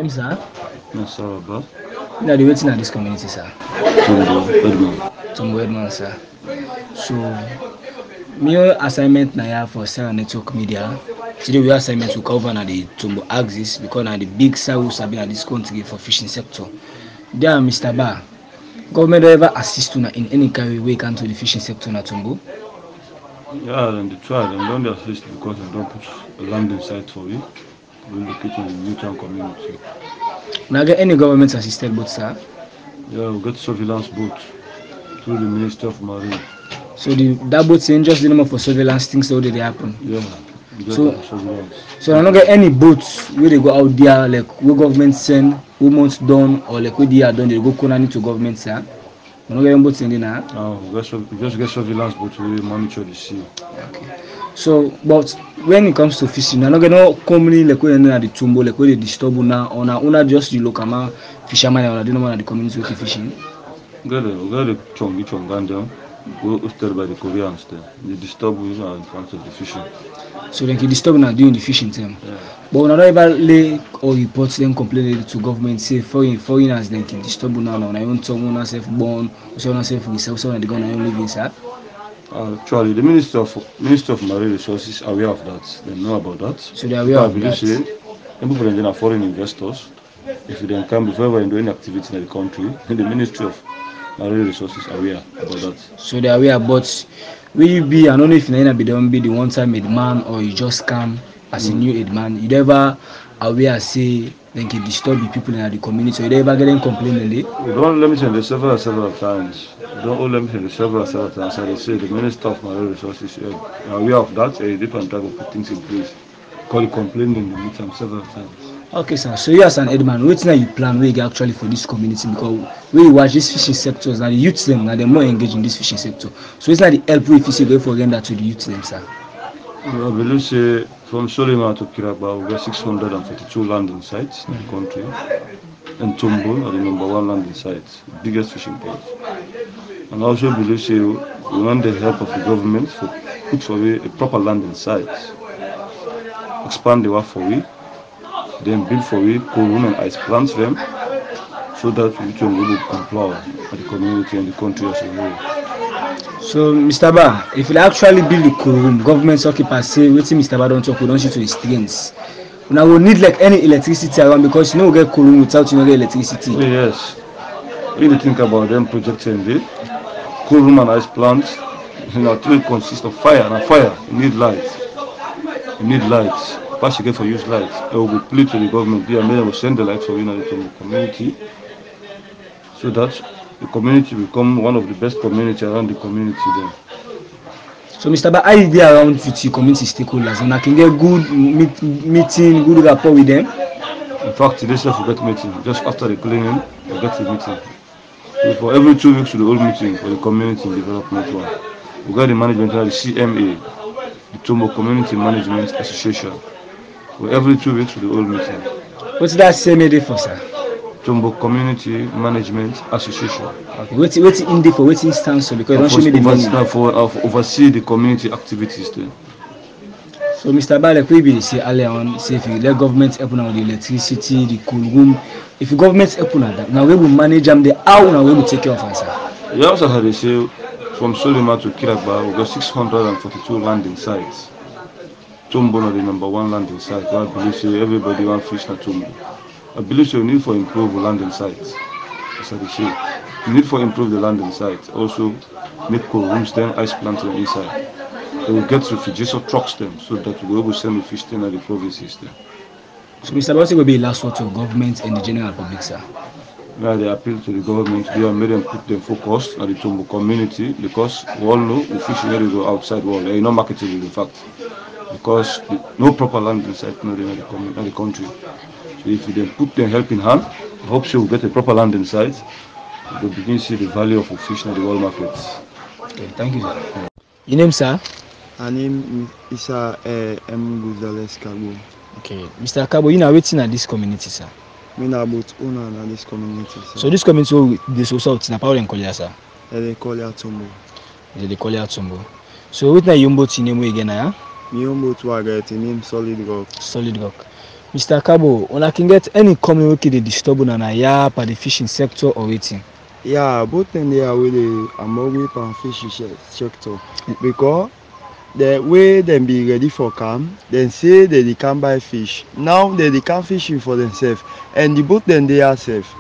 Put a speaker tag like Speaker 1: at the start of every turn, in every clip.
Speaker 1: Yes, sir.
Speaker 2: Yes, sir, boss.
Speaker 1: Now the waiting at this community, sir.
Speaker 2: Tumbo, Edmond.
Speaker 1: Tumbo Edmond, sir. So, my assignment now for Sarah Network Media. Today we assignment to cover na the Tumbo axis because na the big sir who sabi na this country for fishing sector. There, Mr. Bar, government don't ever assist you in any kind of way can to the fishing sector na Tumbo.
Speaker 2: Yeah, and they try. They don't assist because they don't put a landing site for it. We locate in the Newtown community.
Speaker 1: Now get any government assisted boat, sir?
Speaker 2: Yeah, we get surveillance boat through the Ministry of Marine.
Speaker 1: So that boat saying just the number for surveillance things so they happen.
Speaker 2: Yeah, we get
Speaker 1: So-
Speaker 2: surveillance.
Speaker 1: So I don't get any boats where they go out there like where government send, who months done or like where they are done, they go corner to government, sir. I don't get any boats in there now.
Speaker 2: We just get surveillance boat to monitor the sea.
Speaker 1: Okay. So, but when it comes to fishing, I don't get no company like where they the Tumbo, like where they disturb now, or now just the local man, fisherman, or they don't want the community with fishing.
Speaker 2: We get the Chonganja, go hosted by the Koreans there. They disturb us in front of the fishing.
Speaker 1: So they can disturb now doing the fishing time.
Speaker 2: Yeah.
Speaker 1: But when I ever lay or report them complain to government, say foreigners they can disturb now, now I want someone self born, someone self resell, someone they gonna live inside.
Speaker 2: Actually, the Minister of Marine Resources are aware of that. They know about that.
Speaker 1: So they are aware of that.
Speaker 2: People from are foreign investors. If they come before we're doing activity in the country, then the Ministry of Marine Resources are aware about that.
Speaker 1: So they are aware, but will you be? I don't know if you be the one time aid man or you just come as a new aid man. You never aware say they can disturb the people in the community. So you never get them complaining.
Speaker 2: We don't let me say this several times. Don't let me say this several times. I say the Minister of Marine Resources are aware of that. They different type of put things in place. Call it complaining in the meeting several times.
Speaker 1: Okay, sir. So you as an headman, what now you plan where you get actually for this community because when you watch these fishing sectors, now the youth them, now they're more engaged in this fishing sector. So it's not the help if you see go for that to the youth them, sir.
Speaker 2: I believe say from Solima to Kiraba, we got 642 landing sites in the country, and Tumbo are the #1 landing sites, biggest fishing ports. And I also believe say we want the help of the government to put for a proper landing site, expand the work for it, then build for it, cool and ice plant them, so that we can really comply with the community and the country as a whole.
Speaker 1: So, Mr. Ba, if you actually build the cool room, government occupants say, waiting Mr. Ba don't talk, we don't see to the strings. Now we need like any electricity around because you know we get cool room without you know get electricity.
Speaker 2: Yes. When you think about them projecting the cool room and ice plants, it consists of fire and fire. You need light. First you get for use light. It will be plead to the government, and then will send the light for you to the community, so that the community become one of the best community around the community there.
Speaker 1: So, Mr. Ba, how is there around with the community stakeholders and I can get good meeting, good rapport with them?
Speaker 2: In fact, today we get meeting. Just after the cleaning, we get the meeting. So for every 2 weeks, we do the whole meeting for the community development one. We got the management, the CMA, the Tumbo Community Management Association. So every 2 weeks, we do the whole meeting.
Speaker 1: What's that CMA for, sir?
Speaker 2: Tumbo Community Management Association.
Speaker 1: Okay. What's in there for? What's stands for? Because don't show me the meaning.
Speaker 2: For oversee the community activities there.
Speaker 1: So, Mr. Ba, like we say earlier on, say if you let government help on the electricity, the cool room, if the government help on that, now we will manage them. The how now we will take care of us, sir.
Speaker 2: You also had to say from Solima to Kiragba, we got 642 landing sites. Tumbo is the #1 landing site. I believe say everybody want fish na Tumbo. I believe so. We need for improve landing sites. That's what they say. We need for improve the landing sites. Also, make cool rooms then ice plants them inside. They will get refrigerator trucks them so that we will be able to send the fish to the provinces there.
Speaker 1: So, Mr. Ba, will be the last word to government and the general public, sir.
Speaker 2: Now they appeal to the government. They have made them put them focus on the Tumbo community because we all know the fish never go outside world. They are not marketable in fact because no proper landing site in the country. So if they put their help in hand, I hope so we'll get a proper landing site. We'll begin to see the value of fish in the world markets.
Speaker 1: Okay, thank you, sir. Your name, sir?
Speaker 3: My name is M. Gonzalez Cabo.
Speaker 1: Okay, Mr. Cabo, you are waiting at this community, sir.
Speaker 3: We are about owner in this community, sir.
Speaker 1: So this community, this also in a power and call sir.
Speaker 3: They call it Tumbo.
Speaker 1: They call it Tumbo. So what na yumbo name again,
Speaker 3: My boat was name Solid Rock.
Speaker 1: Solid Rock. Mr. Kabo, una can get any company wey dey disturb una na yap at the fishing sector or wetin?
Speaker 3: Yeah, both them they are with the among and fishing sector because the way them be ready for camp, then say they can buy fish. Now they can fishing for themselves, and the boat then they are safe.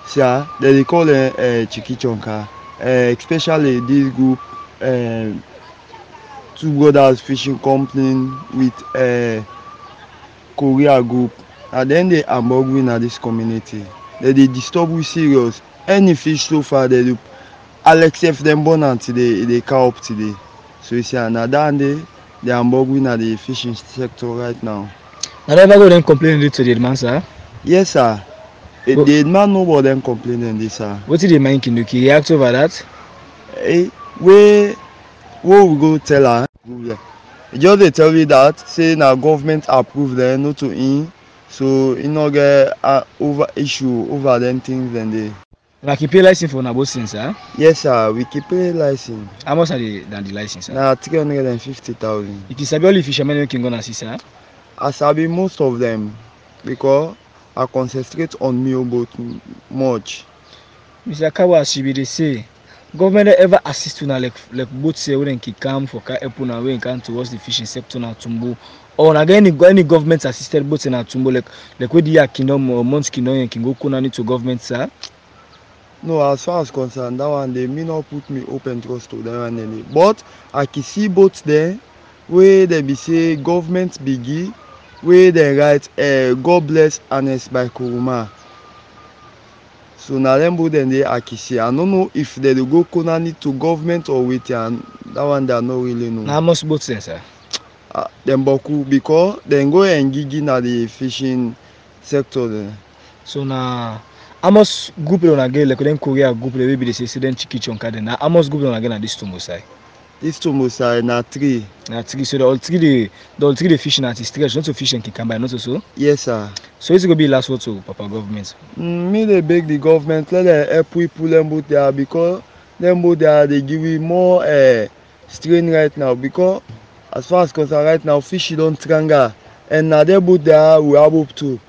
Speaker 3: So they call them Chikichonka, especially this group, two brothers fishing company with Korea group, and then they are in this community. They disturb we serious. Any fish so far they do. Alex F them born and today they cow up today. So you see another day they are in the fishing sector right now.
Speaker 1: Na never go then complain to the man, sir.
Speaker 3: Yes sir. The man no more them complaining this sir.
Speaker 1: What did the man Kinduki react over that?
Speaker 3: We go tell her. Just they tell me that say now government approve them not to in, so you no get over issue over them things then they.
Speaker 1: Like you pay license for una both since, sir?
Speaker 3: Yes sir, we keep pay license.
Speaker 1: How much are the license, sir?
Speaker 3: Now 350,000.
Speaker 1: It is sabi only fishermen wey can go na see, sir?
Speaker 3: I sabi most of them because I concentrate on me boat much.
Speaker 1: Mr. Kabo, as you be dey say, government dey ever assist una like boat say wey dem can come for car help una wey can towards the fishing sector na Tumbo, or na get any government assisted boat na Tumbo like wey the Kingdom or Mount Kingdom can go Kunani to government, sir?
Speaker 3: No, as far as concerned, that one they may not put me open trust to that one any. But I can see boats there where they be say government biggie, where they write God bless Ernest by Kuruma. So now them both then they I can see. I don't know if they go Konani to government or with and that one they not really know.
Speaker 1: Now how much boats then, sir?
Speaker 3: Them boku because then go and gigi na the fishing sector then.
Speaker 1: So now how much group on again like them Korea group wey be dey say them Chikichonka then. How much group on again na this Tumbo side?
Speaker 3: This Tumbo side na 3.
Speaker 1: Na 3. So the all three the fishing at stretch, not to fish and Kikamba, not so.
Speaker 3: Yes sir.
Speaker 1: So it's gonna be last word to Papa government.
Speaker 3: Me they beg the government let them help we pull them both there because them both there they give we more strain right now because as far as concerned right now fish don't tranga and now they both there we have up to.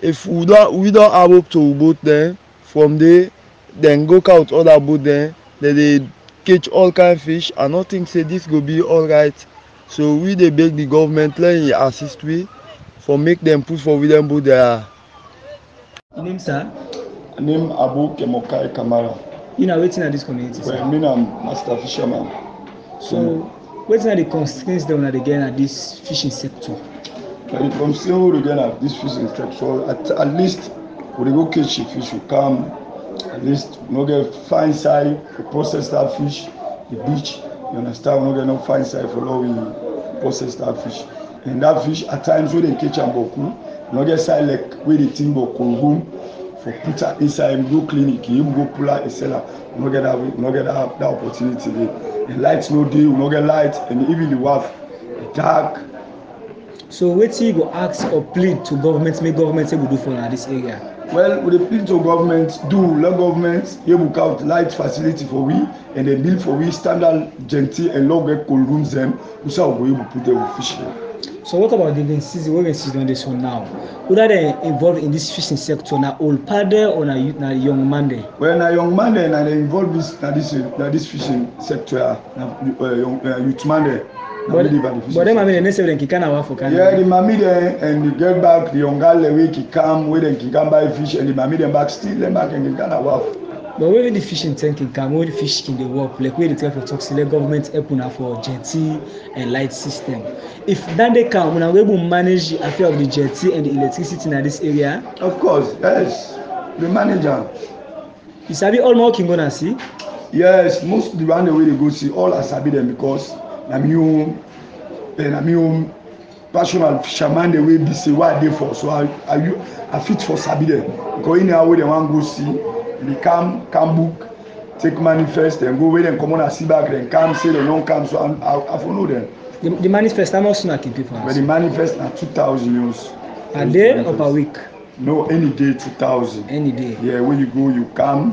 Speaker 3: If we don't have up to boat then from there then go count other boat then they catch all kind of fish and nothing say this go be alright. So we they beg the government let him assist we for make them push for with them boat there.
Speaker 1: Your name, sir?
Speaker 2: Name Abu Kemokai Kamara.
Speaker 1: You know waiting at this community, sir.
Speaker 2: Well, me I'm master fisherman.
Speaker 1: So waiting at the constraints that we get at this fishing sector.
Speaker 2: When it comes to again at this fishing sector, at least we go catch a fish, we come at least we no get fine side to process that fish, the beach. You understand? We no get no fine side for how we process that fish. And that fish at times when they catch and boku, we no get side like where the thing go home for put her inside and go clinic, him go pull out a seller. We no get that opportunity there. The lights no day, we no get light, and even the wife dark.
Speaker 1: So wetin you go ask or plead to government, make government say we do for this area?
Speaker 2: Well, we dey plead to government, let government book out light facility for we and then build for we standard gentil and long cold rooms them, so we go able put them with fish there.
Speaker 1: So what about the season? What season on this one now? Who are they involved in this fishing sector? Na old padre or na young man there?
Speaker 2: Well, na young man there, na they involved this fishing sector, youth man there.
Speaker 1: But them they never say they can work for Canada.
Speaker 2: Yeah, the mommy there and the get back the young girl wey can come, where they can buy fish and the mommy them back still them back and can work.
Speaker 1: But when the fishing tank can come, when the fish can they work, like where the try for talk, select government help una for jetty and light system. If that they come, we will manage the affair of the jetty and the electricity in this area.
Speaker 2: Of course, yes, the manager.
Speaker 1: You sabi all more can go and see.
Speaker 2: Yes, most of the one the way they go see all I sabi them because I'm passionate fisherman the way be say what they for so I fit for sabi them because in how they want go see they come book take manifest and go where them come on and see back then come say they don't come so I follow them.
Speaker 1: The manifest how much na keep people?
Speaker 2: But the manifest na 2,000 euros.
Speaker 1: Per day or per week?
Speaker 2: No, any day 2,000.
Speaker 1: Any day.
Speaker 2: Yeah, when you go you can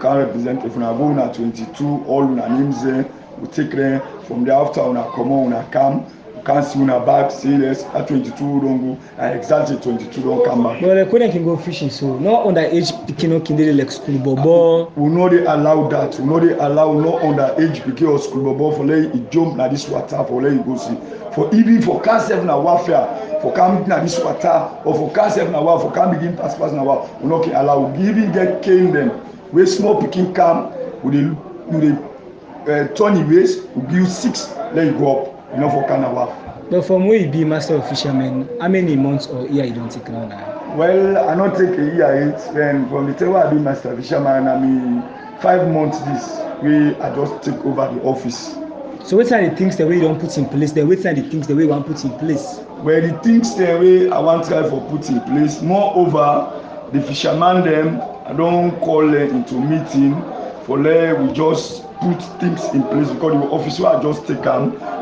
Speaker 2: represent if una go na 22 all una names there. We take them from the after una come on una come
Speaker 4: can't see una back, say let's at 22 don't go, and exactly 22 don't come back.
Speaker 1: Well, they can go fishing, so not underage picking up kindle like school bobo.
Speaker 4: We know they allow that. We know they allow no underage picking or school bobo for let it jump na this water for let it go see. For even for car 7 na warfare, for come na this water, or for car 7 na war, for come begin pass na war. We not can allow. We even get cane them. We small picking come with the turn ways. We give 6, let it go up. You know for Kanawa.
Speaker 1: But from where you be master of fisherman, how many months or year you don't take now?
Speaker 4: Well, I not take a year 8. Then from the time I do master fisherman, I mean 5 months this way I just take over the office.
Speaker 1: So what are the things that we don't put in place? Then what are the things that we want put in place?
Speaker 4: Well, the things that we I want try for put in place. Moreover, the fisherman them I don't call them into meeting for let we just put things in place because the officer I just take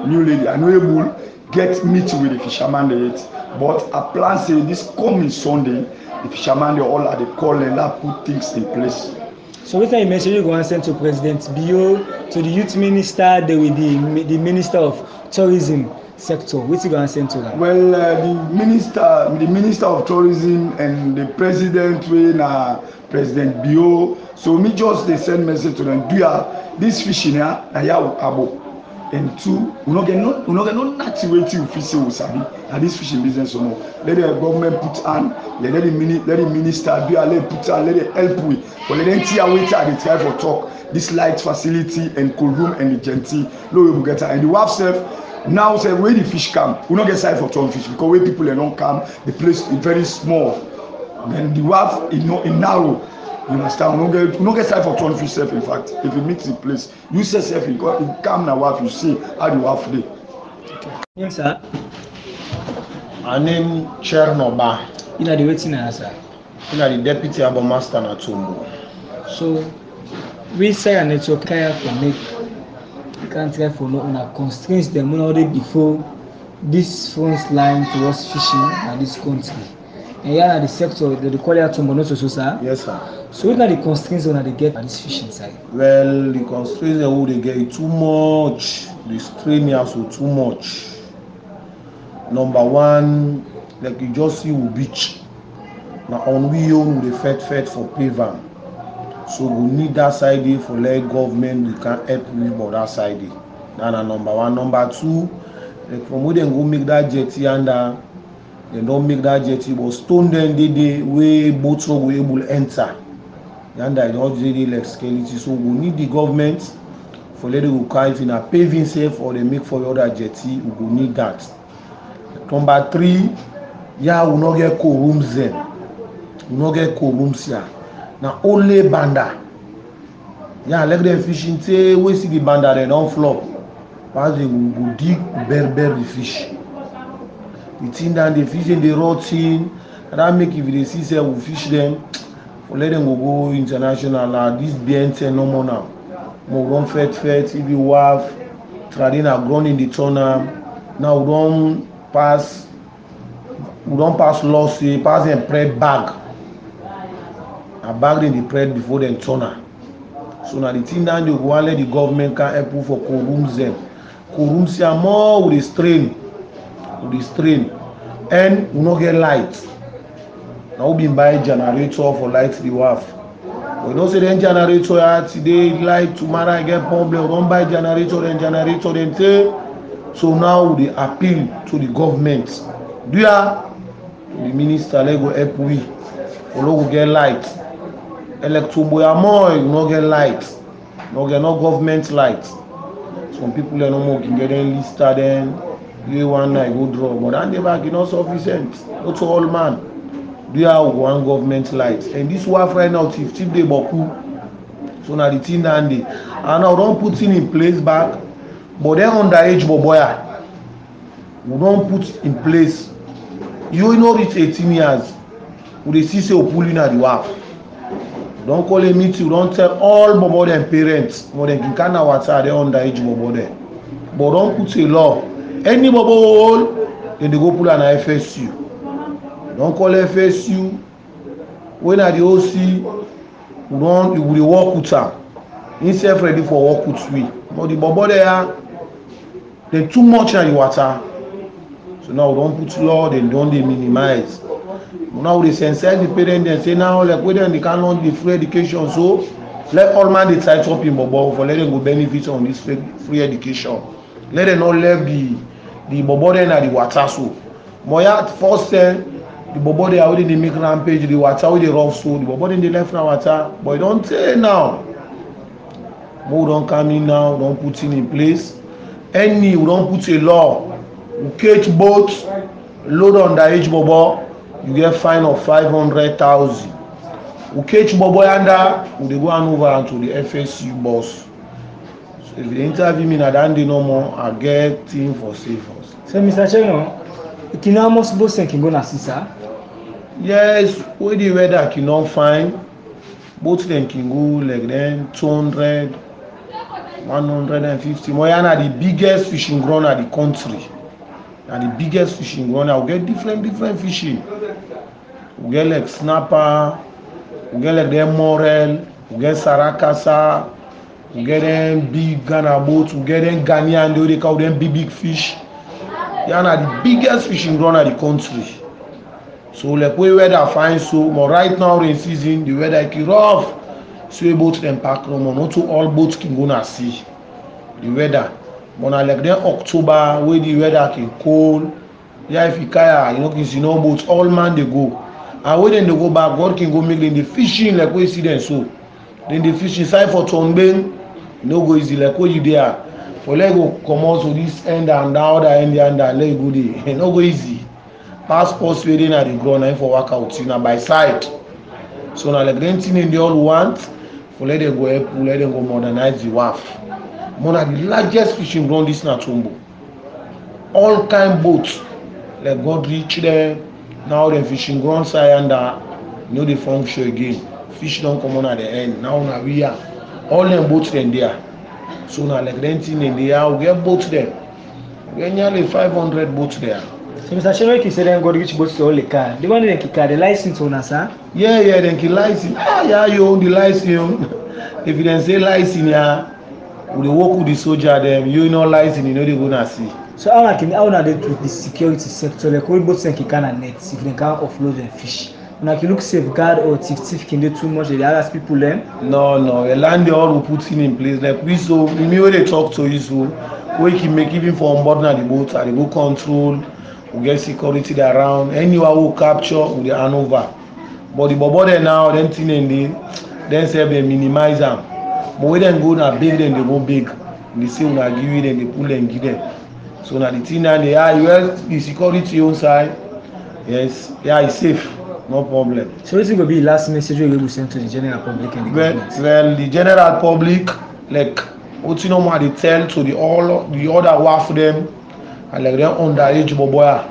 Speaker 4: new lady I know able get meeting with the fisherman yet. But I plan say this coming Sunday, the fisherman they all are the call and that put things in place.
Speaker 1: So what you mentioned you go and send to President Bio, to the youth minister, there will be the minister of tourism sector. What you go and send to that?
Speaker 4: Well, the minister of tourism and the president when President Bio. So me just they send message to them. Do ya this fishing here? Na ya abo. And 2, we not get no natty waiting official sabi and this fishing business or more. Let the government put on, let the minister do let put on, let it help with. But let them tear waiter they try for talk. This light facility and cool room and the gentil low we will get and the WAF self now say where the fish come. We not get side for ton fish because where people don't come, the place is very small. Then the WAF is not narrow. You understand? We don't get time for ton fish self. In fact, if you mix the place, you say self, you come now, what you see, how do you have today?
Speaker 1: Yes, sir.
Speaker 5: My name Chernoba.
Speaker 1: You know the waiting now, sir.
Speaker 5: You know the deputy Abba Master na Tumbo.
Speaker 1: So we say a network care for make the country for not constraints them already before this front line towards fishing and this country. And yeah, the sector the quality Tumbo not so sir.
Speaker 5: Yes, sir.
Speaker 1: So what are the constraints on they get at this fishing side?
Speaker 5: Well, the constraints that they get too much. The strain here so too much. Number one, like you just see we beach. Now on we own the fed for paver. So we need that side for let government we can help with about that side. That's number one. Number 2, like from where they go make that jetty under, they don't make that jetty, but stone them they way boats will be able to enter. And I don't really like skeleton. So we need the government for letting go carve in a paving safe or they make for the other jetty. We will need that. Number 3, yeah, we not get cool rooms then. We not get cool rooms here. Now only banda. Yeah, let them fishing say we see the banda they don't flop. But they will go dig bear the fish. The thing that the fish in the rotting, and that make if they see say we fish them. Let them go international. This BNT no more now. We don't fet if you have trading a grown in the tunnel. Now we don't pass law say pass and bread bag. A bag in the bread before them tunnel. So now the thing that they go and let the government can help for co-rooms them. Co-rooms are more with the strain. And we not get light. Now we been buy generator for light the WAF. We don't say then generator today light tomorrow I get problem. We don't buy generator then say. So now they appeal to the government. Do ya? The minister let go help we. We get light. Electroboya more you not get light. No get no government light. Some people are no more can get them listed then. You one night go draw, but that never get no sufficient. Not to all man. Do you have one government light? And this WAF right now, if they boku, so now the thing that they, and now don't put it in place back, but then underage boboya, we don't put in place. You know reach 18 years, we see say pulling at the WAF. Don't call a meeting, don't tell all bobo and parents, but then you can't water they underage bobo there. But don't put a law. Any bobo, then they go pull an FSU. Don't call FSU. When at the OC, we will work with her. Instead ready for work with we. But the bobo there, they too much in the water. So now we don't put law, then don't they minimize. Now they sensitize the parents and say now like whether they can launch the free education, so let all man they try to up in bobo for let them go benefit on this free education. Let them not leave the bobo then at the water so. Moya first the bobo they already they make rampage, the water with the rough so the bobo then they left now water. But don't say now. We don't come in now, don't put it in place. We don't put a law. We catch boats, load on the age bobo, you get fine of 500,000. We catch bobo under, we go and over to the FSU boss. So if they interview me at the no more, I get team for safe house.
Speaker 1: So Mr. Chairman, can almost both can go na sisa?
Speaker 5: Yes, where the weather cannot find, both them can go like then 200, 150. Moyana the biggest fishing ground at the country. And the biggest fishing ground, I'll get different fishing. We get like snapper, we get like them morel, we get sarakasa, we get them big Ghana boats, we get them Ghanaian, they call them big fish. They are the biggest fishing ground at the country. So like we weather fine so, but right now in season the weather is rough. So we boat them pack no more. Not to all boats can go na sea. The weather. But now like then October where the weather can cold. Yeah, if you kaya, you know boats all man they go. And when then they go back, God can go make them the fishing like we see them so. Then the fishing side for Tonbeng, no go easy like where you there. For let go come out to this end and the other end and let you go there. No go easy. Passports waiting at the ground for workout, by side. So now like them thing they all want, for let them go help, let them go modernize the wharf. One of the largest fishing ground is na Tombo. All kind boats, like God reach there. Now the fishing ground side and they function again. Fish don't come on at the end. Now we are all them boats then there. So now like them thing in there, we get boats there. We get nearly 500 boats there.
Speaker 1: So Mr. Chairman, you said them got which boats to all the car. The one that car the license owner, sir?
Speaker 5: Yeah, then the license. Yeah, you own the license. If you then say license, yeah, we work with the soldier them. You know license, you know they gonna see.
Speaker 1: So how can they do the security sector? Like all boats can cannot net if they can't offload and fish. Now can look safeguard or thief can do too much. They ask people them.
Speaker 5: No, the land they all will put in place. Like we so me when they talk to you so we can make even for on board na the boat and they go control. We get security there around. Anyone who capture we dey hand over. But the bobo there now, them thing and then say they minimize them. But when them go na big, then they go big. They say una give it, then they pull and give them. So now the thing that they are, well, the security on side, yes, yeah, it's safe, no problem.
Speaker 1: So this will be the last message we will send to the general public and the government.
Speaker 5: Well, the general public, like what you know, what they tell to the other wharf them. And like them underage boboya,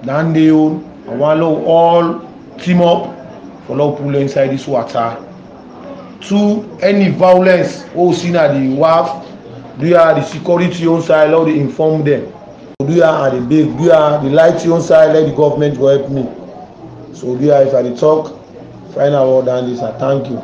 Speaker 5: then they own. I want all team up for law pull inside this water. 2, any violence we see at the wharf, do are the security on side, let they inform them. Do are the big, do are the light on side, let the government go help me. So do are if I talk, find out what done this. I thank you.